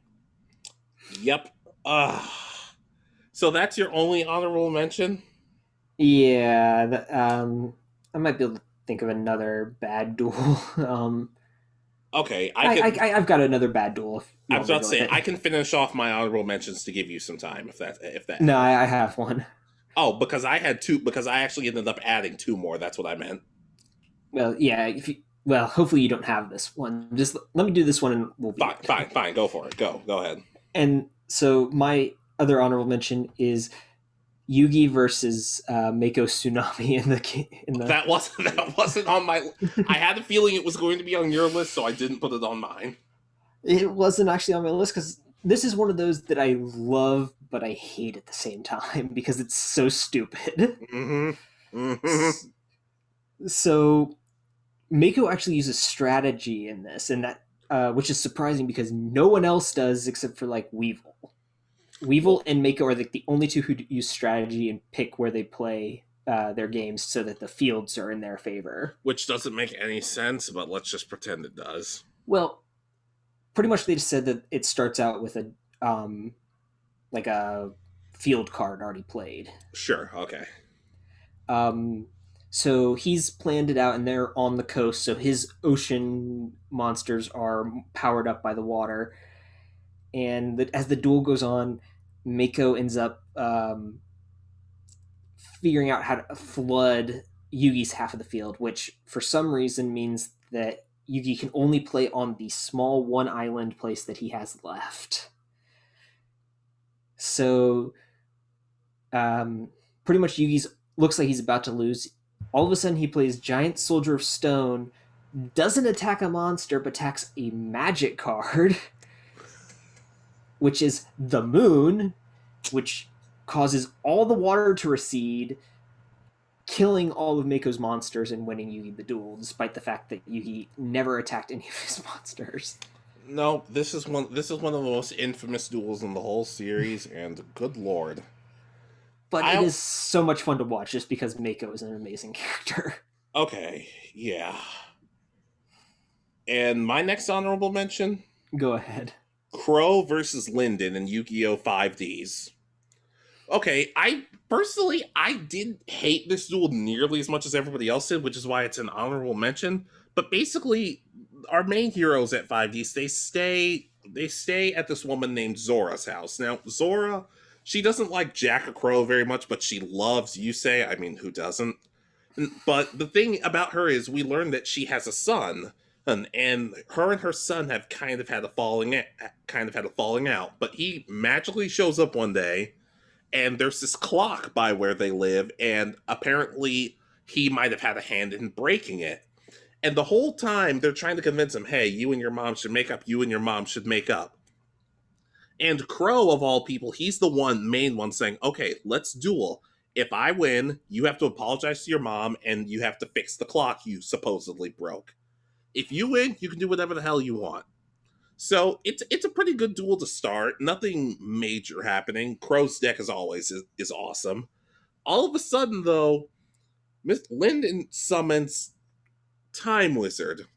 yep. Uh, so that's your only honorable mention? Yeah, I might be able to think of another bad duel. Okay, I can. I've got another bad duel if you I was want me about to to go with say it. I can finish off my honorable mentions to give you some time if that No, helps. I have one. Oh, because I had two. Because I actually ended up adding two more. That's what I meant. Well, yeah. Well, hopefully you don't have this one. Just let me do this one and we'll beat Fine, it. fine, fine. Go for it. Go ahead. And so my other honorable mention is Yugi versus Mako Tsunami in the. That wasn't on my. I had a feeling it was going to be on your list, so I didn't put it on mine. It wasn't actually on my list because this is one of those that I love but I hate at the same time because it's so stupid. Mm-hmm. Mm-hmm. So Mako actually uses strategy in this, and that which is surprising because no one else does except for like Weevil. Well, Weevil and Mako are the only two who use strategy and pick where they play their games so that the fields are in their favor. which doesn't make any sense, but let's just pretend it does. Well, pretty much they just said that it starts out with a like a field card already played. Sure. Okay. Um, so he's planned it out, and they're on the coast. So his ocean monsters are powered up by the water, and as the duel goes on, Mako ends up figuring out how to flood Yugi's half of the field, which for some reason means that Yugi can only play on the small one island place that he has left. So pretty much Yugi's looks like he's about to lose. All of a sudden, he plays Giant Soldier of Stone, doesn't attack a monster, but attacks a magic card, which is the moon, which causes all the water to recede, killing all of Mako's monsters and winning Yugi the duel, despite the fact that Yugi never attacked any of his monsters. No, this is one of the most infamous duels in the whole series, and good lord. But it I is so much fun to watch just because Mako is an amazing character. Okay, yeah. And my next honorable mention: Go ahead. Crow versus Linden in Yu-Gi-Oh! 5Ds. Okay, I did hate this duel nearly as much as everybody else did, which is why it's an honorable mention. But basically, our main heroes at 5Ds, they stay at this woman named Zora's house. Now, Zora, she doesn't like Jack or Crow very much, but she loves Yusei. I mean, who doesn't? But the thing about her is we learned that she has a son, and her and her son have kind of had a falling out. But he magically shows up one day, and there's this clock by where they live, and apparently he might have had a hand in breaking it. And the whole time they're trying to convince him, hey, you and your mom should make up, you and your mom should make up. And Crow, of all people, he's the main one saying, okay, let's duel. If I win, you have to apologize to your mom and you have to fix the clock you supposedly broke. If you win, you can do whatever the hell you want. So it's a pretty good duel to start. Nothing major happening. Crow's deck, as always, is awesome. All of a sudden, though, Miss Linden summons Time Wizard.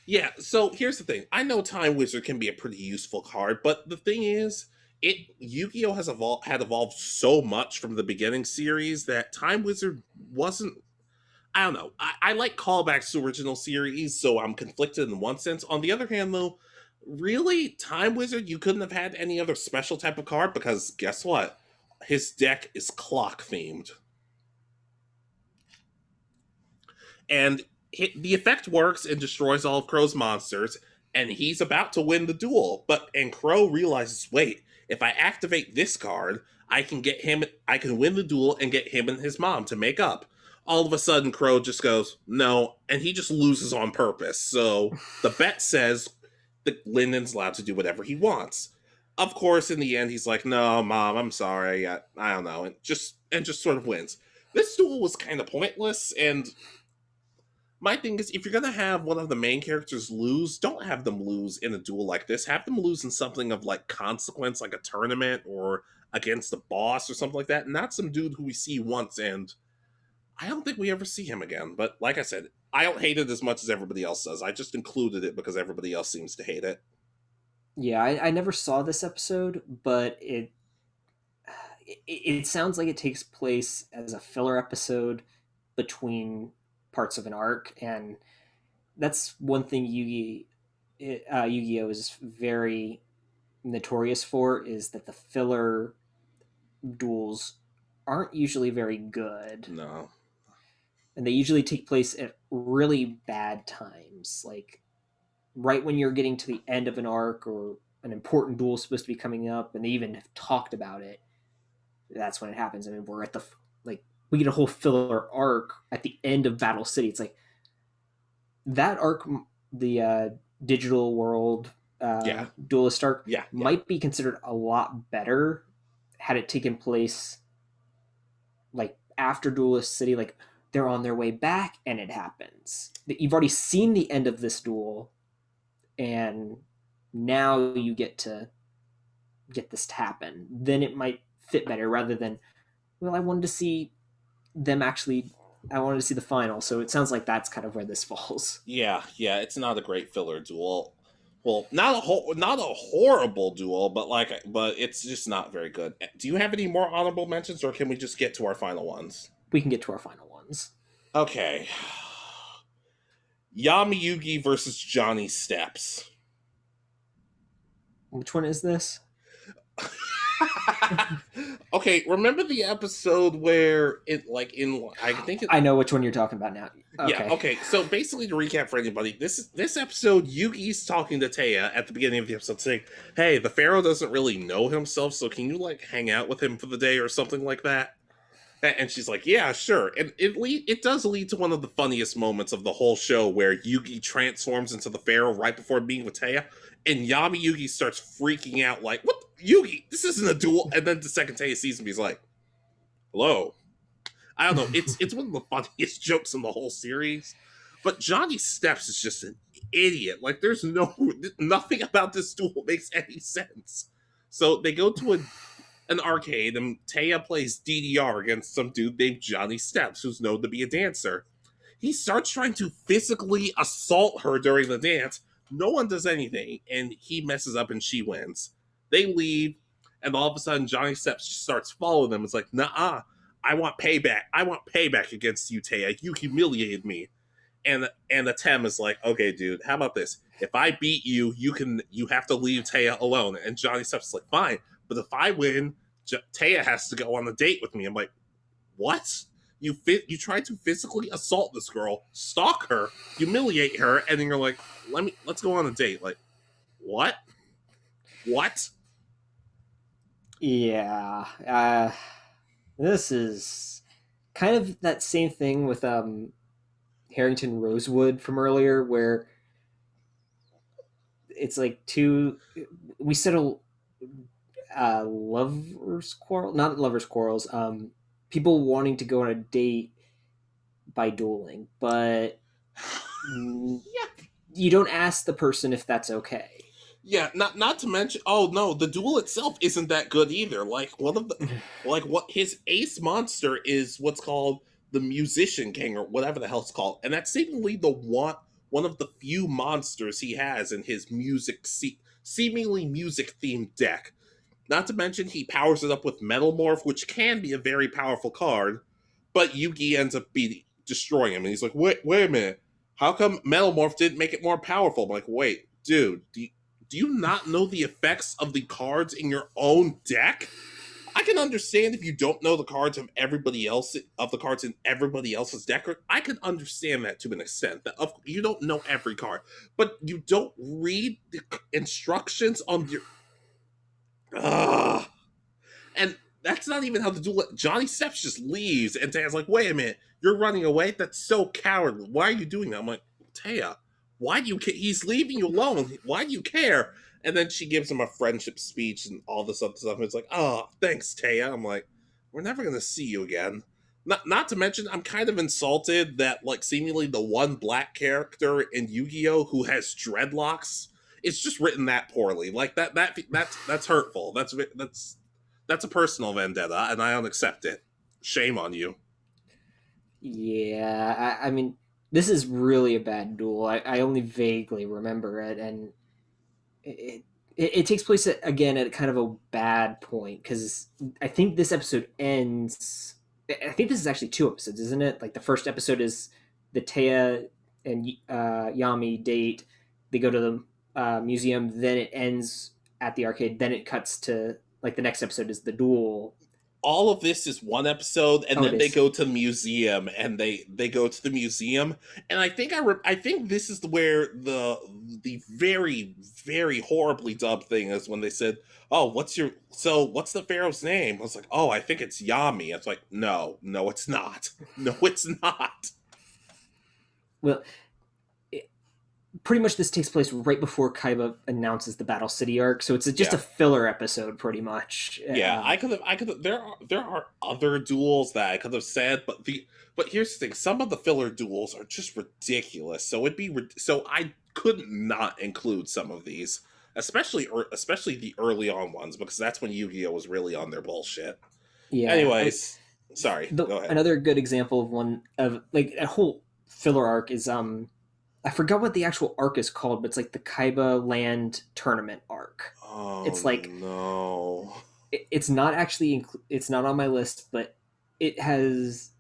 Yeah, so here's the thing. I know Time Wizard can be a pretty useful card, but the thing is, Yu-Gi-Oh had evolved so much from the beginning series that Time Wizard wasn't. I don't know. I like callbacks to original series, so I'm conflicted in one sense. On the other hand, though, really, Time Wizard, you couldn't have had any other special type of card because guess what? His deck is clock themed. And the effect works and destroys all of Crow's monsters, and he's about to win the duel. And Crow realizes, wait, if I activate this card, I can win the duel and get him and his mom to make up. All of a sudden, Crow just goes, no, and he just loses on purpose. So the bet says that Linden's allowed to do whatever he wants. Of course, in the end, he's like, no, mom, I'm sorry. I don't know. And just sort of wins. This duel was kind of pointless, and my thing is, if you're gonna have one of the main characters lose, don't have them lose in a duel like this. Have them lose in something of like consequence, like a tournament or against the boss or something like that. Not some dude who we see once and I don't think we ever see him again. But like I said, I don't hate it as much as everybody else does. I just included it because everybody else seems to hate it. Yeah, I never saw this episode, but it sounds like it takes place as a filler episode between parts of an arc, and that's one thing Yu-Gi-Oh is very notorious for is that the filler duels aren't usually very good, No. and they usually take place at really bad times, like right when you're getting to the end of an arc or an important duel supposed to be coming up, and they even have talked about it. that's when it happens. I mean, we're at the like we get a whole filler arc at the end of Battle City. It's like that arc, the digital world Yeah, duelist arc, yeah, yeah, might be considered a lot better had it taken place like after Duelist City. Like they're on their way back and it happens. You've already seen the end of this duel, and now you get to get this to happen. Then it might fit better rather than, well, I wanted to see them actually. I wanted to see the final, so it sounds like that's kind of where this falls. yeah, yeah. It's not a great filler duel. Well, not a horrible duel, but but it's just not very good. Do you have any more honorable mentions, or can we just get to our final ones? We can get to our final ones. Okay, Yami Yugi versus Johnny Steps. Which one is this? Okay, remember the episode where it like in I think it I know which one you're talking about now. yeah, Okay. okay. So basically to recap for anybody, this episode Yugi's talking to Taya at the beginning of the episode saying, "Hey, the pharaoh doesn't really know himself, so can you like hang out with him for the day or something like that?" And she's like, "Yeah, sure." And it does lead to one of the funniest moments of the whole show where Yugi transforms into the pharaoh right before being with Taya, and Yami Yugi starts freaking out like, "What, Yugi? This isn't a duel." And then the second Taya sees him, he's like, "Hello." I don't know. It's one of the funniest jokes in the whole series. But Johnny Steps is just an idiot. Like there's nothing about this duel makes any sense. So they go to an arcade and Taya plays DDR against some dude named Johnny Steps, who's known to be a dancer. He starts trying to physically assault her during the dance. No one does anything, and he messes up and she wins. They leave, and all of a sudden Johnny Steps starts following them. It's like, nah, I want payback. I want payback against you, Taya. You humiliated me. And the Tem is like, okay, dude, how about this? If I beat you, you have to leave Taya alone. And Johnny Steps is like, fine, but if I win, Taya has to go on the date with me. I'm like, what? You try to physically assault this girl, stalk her, humiliate her, and then you're like, let's go on a date. Like, what? What? Yeah. This is kind of that same thing with Harrington Rosewood from earlier, where it's like two. We settle lovers quarrel, not lovers quarrels. People wanting to go on a date by dueling, but Yeah, you don't ask the person if that's okay. yeah. Not to mention, oh no, the duel itself isn't that good either. What his ace monster is what's called the Musician King or whatever the hell it's called, and that's seemingly the one of the few monsters he has in his seemingly music themed deck. Not to mention, he powers it up with Metal Morph, which can be a very powerful card, but Yugi ends up destroying him. And he's like, wait a minute. How come Metal Morph didn't make it more powerful? I'm like, wait, dude, do you not know the effects of the cards in your own deck? I can understand if you don't know the cards of the cards in everybody else's deck. I can understand that to an extent. That you don't know every card, but you don't read the instructions on your. Ugh. And that's not even how the duel. Johnny Steps just leaves, and Taya's like, "Wait a minute, you're running away? That's so cowardly. Why are you doing that?" I'm like, "Taya, why do you care? He's leaving you alone. Why do you care?" And then she gives him a friendship speech and all this other stuff. And it's like, "Oh, thanks, Taya." I'm like, "We're never gonna see you again." Not to mention, I'm kind of insulted that like seemingly the one black character in Yu-Gi-Oh who has dreadlocks, it's just written that poorly. Like that's hurtful. That's a personal vendetta, and I don't accept it. Shame on you. Yeah, I mean, this is really a bad duel. I only vaguely remember it, and it, it takes place again at kind of a bad point because I think this episode ends. I think this is actually two episodes, isn't it? Like the first episode is the Taya and Yami date. They go to the museum. Then it ends at the arcade. Then it cuts to like the next episode is the duel. all of this is one episode, and Oh, it then they is. go to the museum, and they go to the museum, and I think this is where the very very horribly dubbed thing is when they said, "Oh, what's the pharaoh's name?" I was like, "Oh, I think it's Yami." It's like, no, no, it's not. No, it's not. Well, pretty much this takes place right before Kaiba announces the Battle City arc, so it's just a Yeah. filler episode, pretty much. Yeah, I could have. There are other duels that I could have said, but here's the thing: some of the filler duels are just ridiculous. So so I couldn't not include some of these, especially the early on ones, because that's when Yu-Gi-Oh was really on their bullshit. Yeah, I mean, Anyways, sorry, go ahead. another good example of one of like a whole filler arc is I forgot what the actual arc is called, but it's like the Kaiba Land tournament arc. Oh It's like no. it's not actually it's not on my list, but it has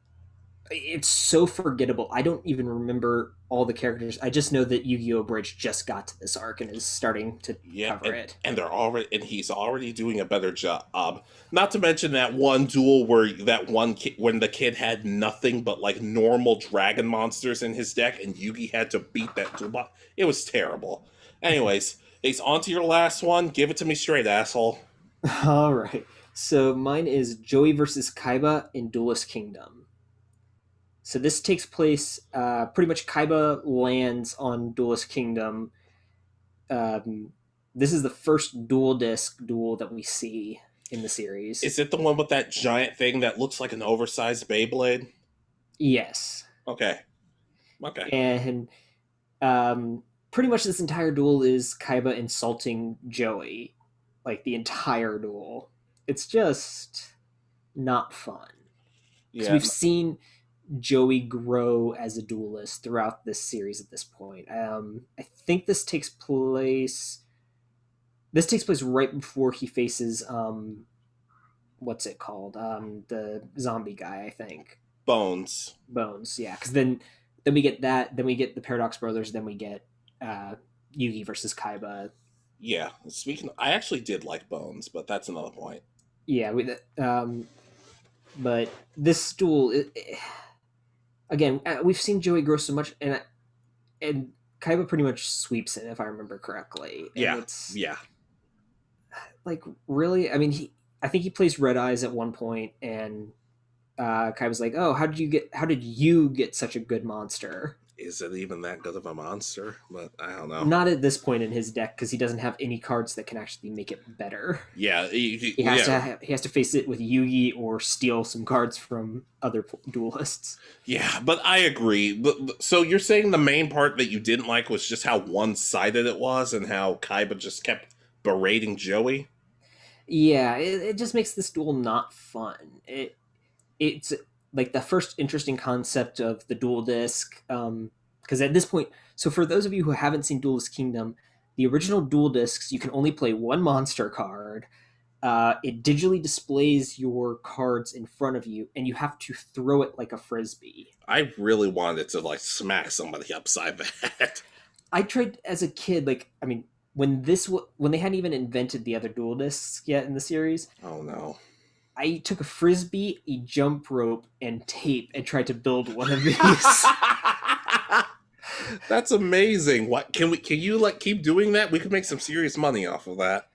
it's so forgettable. I don't even remember all the characters. I just know that Yu-Gi-Oh! Bridge just got to this arc and is starting to Yeah, cover it. and they're already and he's already doing a better job. Not to mention that one duel where that one kid, when the kid had nothing but like normal dragon monsters in his deck, and Yugi had to beat that duel. It was terrible. Anyways, he's on to your last one. Give it to me straight, asshole. All right. So mine is Joey versus Kaiba in Duelist Kingdom. So this takes place pretty much Kaiba lands on Duelist Kingdom. Um, this is the first dual disc duel that we see in the series. Is it the one with that giant thing that looks like an oversized Beyblade? Yes. Okay, okay. And pretty much this entire duel is Kaiba insulting Joey. Like the entire duel. It's just not fun. Because Yeah, we've seen Joey grow as a duelist throughout this series at this point. I think this takes place. This takes place right before he faces what's it called? The zombie guy, I think. Bones. Bones, yeah. Because then we get that. Then we get the Paradox Brothers. Then we get uh, Yugi versus Kaiba. Yeah. Speaking, I actually did like Bones, but that's another point. Yeah, but this duel, again, we've seen Joey grow so much, and Kaiba pretty much sweeps it if I remember correctly, and Yeah, it's yeah. like really. I mean, I think he plays Red Eyes at one point, and Kaiba's like, "Oh, how did you get such a good monster?" Is it even that good of a monster? But I don't know. Not at this point in his deck because he doesn't have any cards that can actually make it better. Yeah, To yeah, he has to face it with Yugi or steal some cards from other duelists. yeah. But I agree. So you're saying the main part that you didn't like was just how one-sided it was, and how Kaiba just kept berating Joey. Yeah, it just makes this duel not fun. It's like the first interesting concept of the dual disc. Because at this point, so for those of you who haven't seen Duelist Kingdom, the original dual discs you can only play one monster card. It digitally displays your cards in front of you, and you have to throw it like a frisbee. I really wanted to like smack somebody upside the head. I tried as a kid, like I mean, when they hadn't even invented the other dual discs yet in the series, Oh no. I took a frisbee, a jump rope, and tape and tried to build one of these. That's amazing. What can you like keep doing that? We could make some serious money off of that.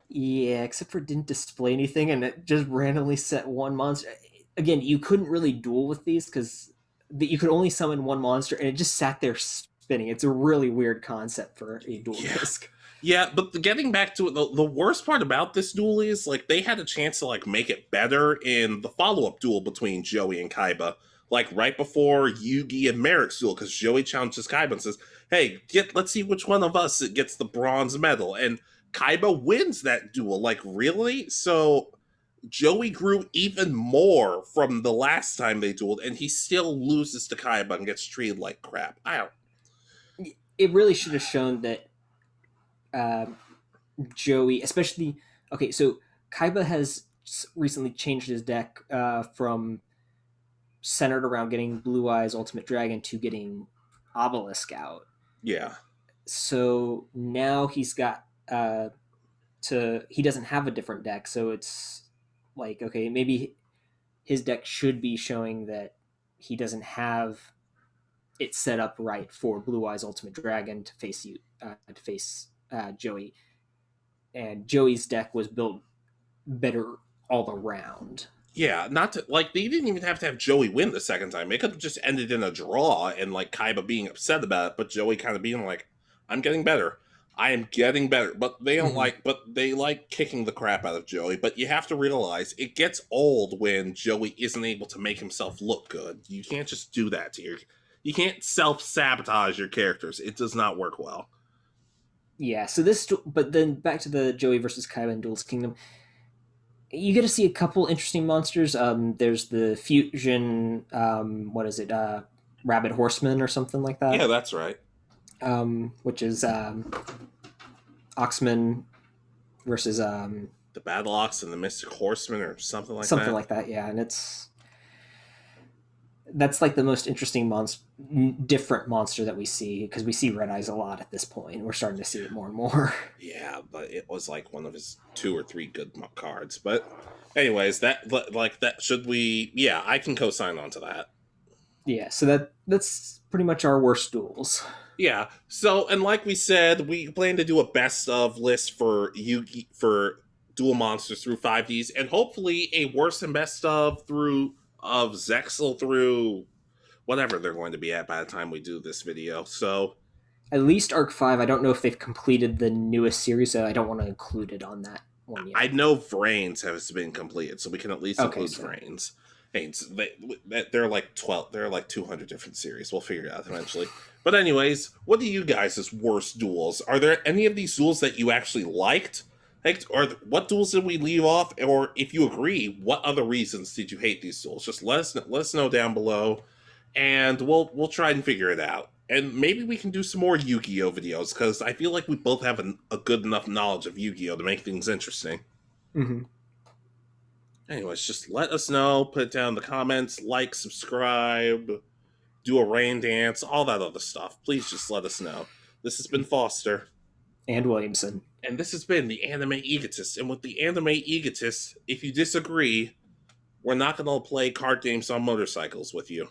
Yeah, except for it didn't display anything, and it just randomly set one monster. Again, you couldn't really duel with these because you could only summon one monster, and it just sat there spinning. It's a really weird concept for a duel Yeah. disc. Yeah, but getting back to it, the worst part about this duel is like they had a chance to like make it better in the follow-up duel between Joey and Kaiba, like right before Yugi and Merrick's duel, because Joey challenges Kaiba and says, "Hey, let's see which one of us gets the bronze medal," and Kaiba wins that duel. Like really? So Joey grew even more from the last time they dueled, and he still loses to Kaiba and gets treated like crap. I don't. It really should have shown that um, Joey, especially okay. So Kaiba has recently changed his deck from centered around getting Blue Eyes Ultimate Dragon to getting Obelisk out. Yeah. So now he's got to he doesn't have a different deck, so it's like, okay, maybe his deck should be showing that he doesn't have it set up right for Blue Eyes Ultimate Dragon to face Joey, and Joey's deck was built better all around. Yeah, not to like they didn't even have to have Joey win the second time. It could have just ended in a draw and like Kaiba being upset about it, but Joey kind of being like, "I'm getting better. I am getting better." But they don't they like kicking the crap out of Joey. But you have to realize it gets old when Joey isn't able to make himself look good. You can't just do that to you can't self-sabotage your characters. It does not work well. Yeah, so but then back to the Joey versus Kaiba in Duel's Kingdom. You get to see a couple interesting monsters. There's the fusion, what is it, Rabbit Horseman or something like that. Yeah, that's right. Which is Oxman versus the Battle Ox and the Mystic Horseman or something like that. Something like that, yeah. And that's like the most interesting different monster that we see, because we see Red Eyes a lot at this point. We're starting to see it more and more. Yeah, but it was like one of his 2 or 3 good cards. But anyways, that should we? Yeah, I can co-sign on to that. Yeah, so that's pretty much our worst duels. Yeah. So, and like we said, we plan to do a best of list for Yugi for Duel Monsters through 5D's, and hopefully a worst and best of Zexal through whatever they're going to be at by the time we do this video. So at least Arc 5, I don't know if they've completed the newest series, so I don't want to include it on that one yet. I know Vrains has been completed, so we can at least include Vrains. They're like 12, they're like 200 different series. We'll figure it out eventually. But anyways, what are you guys' worst duels? Are there any of these duels that you actually liked? Or what duels did we leave off? Or if you agree, what other reasons did you hate these duels? Just let us know down below, and we'll try and figure it out. And maybe we can do some more Yu-Gi-Oh videos, because I feel like we both have a good enough knowledge of Yu-Gi-Oh to make things interesting. Mm-hmm. Anyways, just let us know. Put it down in the comments. Like, subscribe, do a rain dance, all that other stuff. Please just let us know. This has been Foster. And Williamson. And this has been the Anime Egotists. And with the Anime Egotists, if you disagree, we're not going to play card games on motorcycles with you.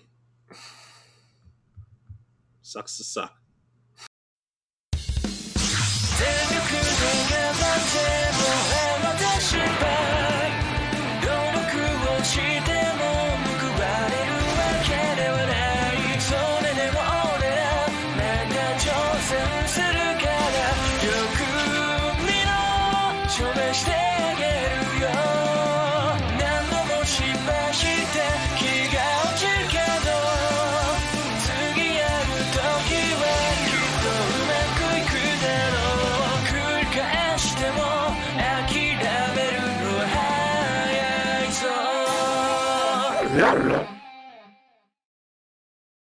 Sucks to suck. La la.